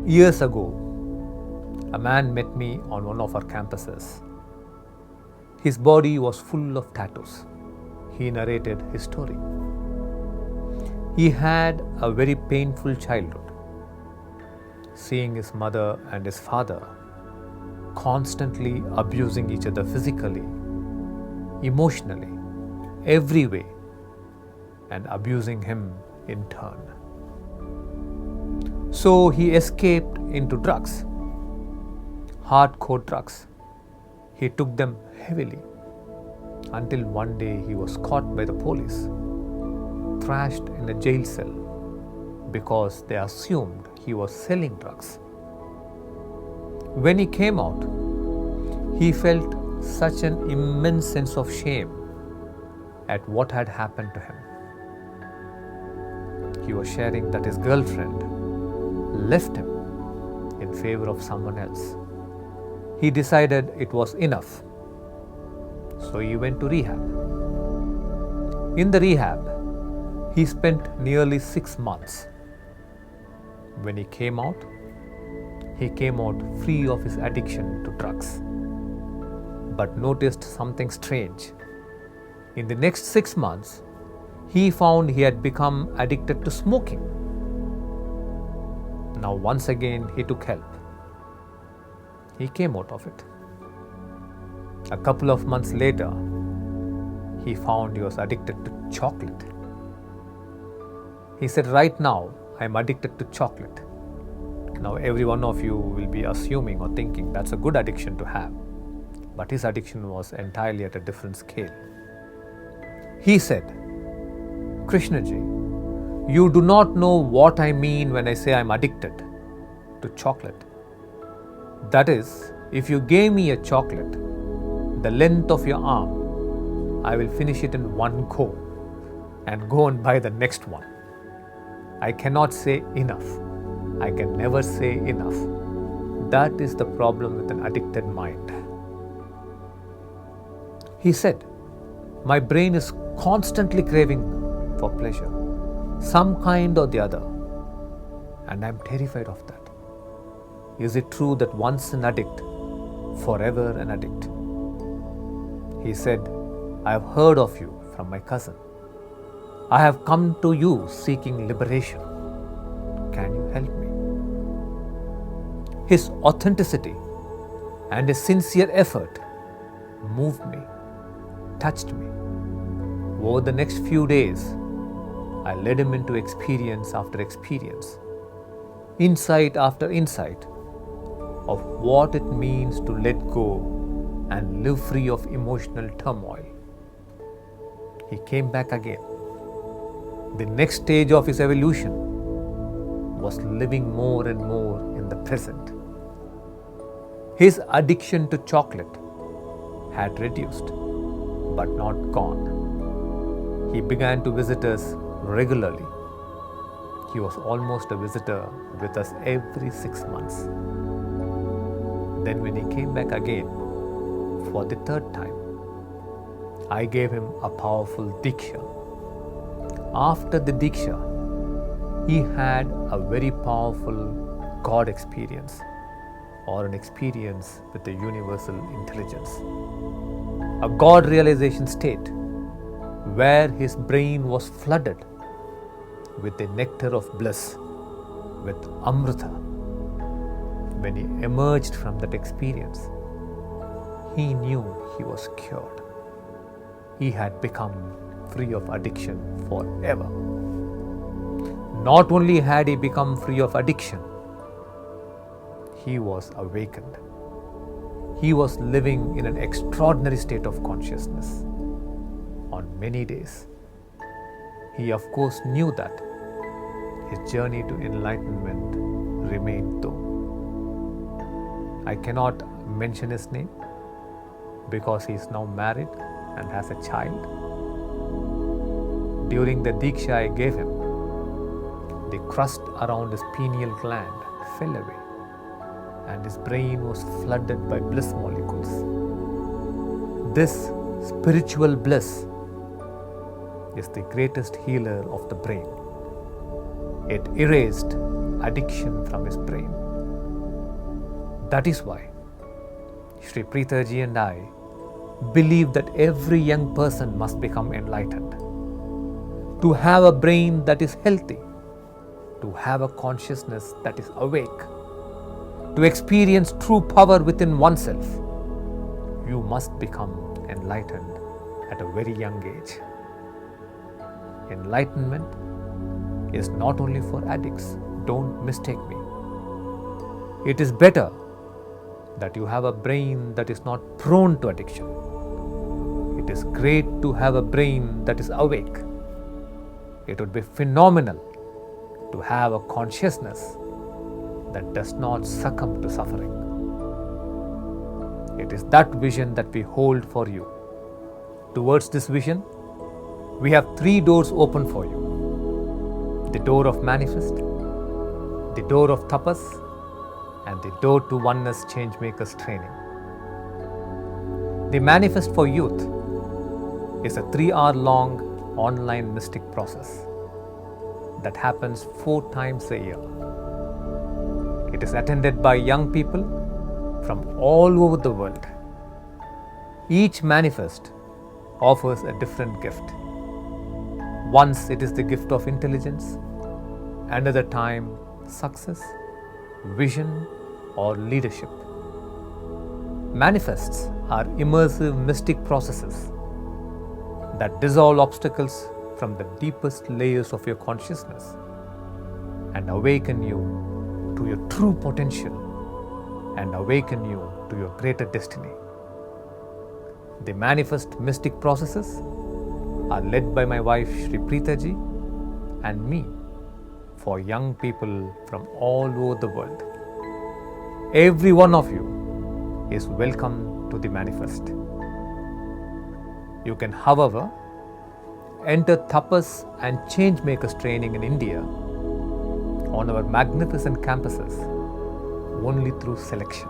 Years ago, a man met me on one of our campuses. His body was full of tattoos. He narrated his story. He had a very painful childhood, seeing his mother and his father constantly abusing each other physically, emotionally, every way, and abusing him in turn. So he escaped into drugs, hardcore drugs. He took them heavily until one day he was caught by the police, thrashed in a jail cell because they assumed he was selling drugs. When he came out, he felt such an immense sense of shame at what had happened to him. He was sharing that his girlfriend left him in favor of someone else. He decided it was enough. So he went to rehab. In the rehab, he spent nearly 6 months. When he came out free of his addiction to drugs, but noticed something strange. In the next 6 months, he found he had become addicted to smoking. Now once again he took help. He came out of it. A couple of months later, he found he was addicted to chocolate. He said, "Right now, I am addicted to chocolate." Now every one of you will be assuming or thinking that's a good addiction to have. But his addiction was entirely at a different scale. He said, "Krishnaji, you do not know what I mean when I say I'm addicted to chocolate. That is, if you gave me a chocolate the length of your arm, I will finish it in one go and go and buy the next one. I cannot say enough. I can never say enough. That is the problem with an addicted mind." He said, "My brain is constantly craving for pleasure, some kind or the other, and I'm terrified of that. Is it true that once an addict, forever an addict?" He said, "I have heard of you from my cousin. I have come to you seeking liberation. Can you help me?" His authenticity and his sincere effort moved me, touched me. Over the next few days, I led him into experience after experience, insight after insight of what it means to let go and live free of emotional turmoil. He came back again. The next stage of his evolution was living more and more in the present. His addiction to chocolate had reduced, but not gone. He began to visit us regularly. He was almost a visitor with us every 6 months. Then when he came back again for the 3rd time, I gave him a powerful Diksha. After the Diksha, he had a very powerful God experience, or an experience with the universal intelligence. A God realization state where his brain was flooded with the nectar of bliss, with Amrita. When he emerged from that experience, he knew he was cured. He had become free of addiction forever. Not only had he become free of addiction, he was awakened. He was living in an extraordinary state of consciousness on many days. He of course knew that his journey to enlightenment remained though. I cannot mention his name because he is now married and has a child. During the Diksha I gave him, the crust around his pineal gland fell away and his brain was flooded by bliss molecules. This spiritual bliss is the greatest healer of the brain. It erased addiction from his brain. That is why Shri Preethaji and I believe that every young person must become enlightened, to have a brain that is healthy, to have a consciousness that is awake, to experience true power within oneself. You must become enlightened at a very young age. Enlightenment is not only for addicts, don't mistake me. It is better that you have a brain that is not prone to addiction. It is great to have a brain that is awake. It would be phenomenal to have a consciousness that does not succumb to suffering. It is that vision that we hold for you. Towards this vision, we have 3 doors open for you. The door of manifest, the door of tapas, and the door to oneness changemakers training. The manifest for youth is a 3-hour-long online mystic process that happens 4 times a year. It is attended by young people from all over the world. Each manifest offers a different gift. Once it is the gift of intelligence, another time success, vision, or leadership. Manifests are immersive mystic processes that dissolve obstacles from the deepest layers of your consciousness and awaken you to your true potential and awaken you to your greater destiny. The manifest mystic processes are led by my wife Shri Preethaji and me for young people from all over the world. Every one of you is welcome to the manifest. You can, however, enter Tapas and Changemakers training in India on our magnificent campuses only through selection.